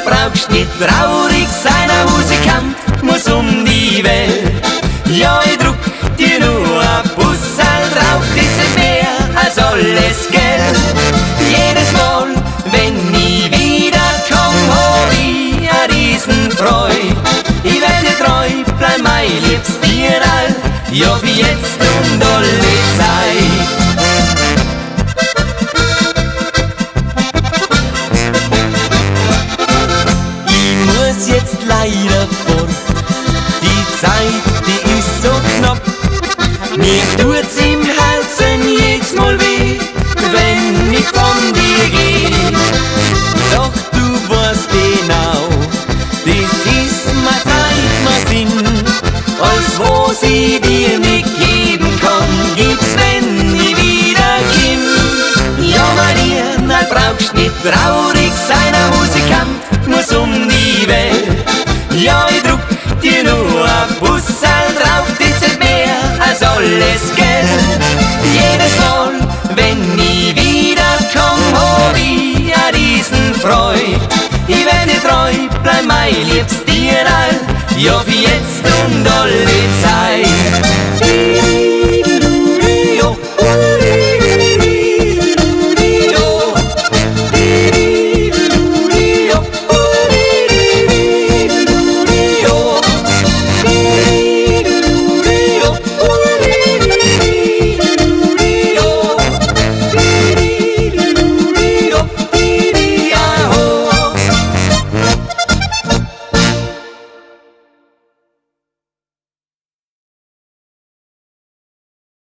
brauchst nicht traurig sein, ein Musikant muss um die Welt. Ja, ich druck dir nur ein Bussal drauf, das ist mehr als alles Geld. Jedes Mal, wenn ich wiederkomm, hab ich a Riesenfreude. Ich werd dir treu, bleib mein Liebst dir all, ja wie jetzt und alle Zeit. Jetzt leider fort, die Zeit, die ist so knapp. Mir tut's im Herzen jedes Mal weh, wenn ich von dir geh. Doch du weißt genau, das ist mein Zeit, mein Sinn. Als was ich dir nicht geben kann, gibt's, wenn ich wieder komm. Ja, Maria, nein, brauchst nicht traurig sein, ein Musikant muss um die Welt. Ja, ich druck dir nur ein Bussal drauf, das ist mehr als alles Geld. Jedes Mal, wenn ich wiederkomm, hab ich a Riesenfreude. Ich werd dir treu, bleib mein Liebst dir all, ja wie jetzt und alle Zeit.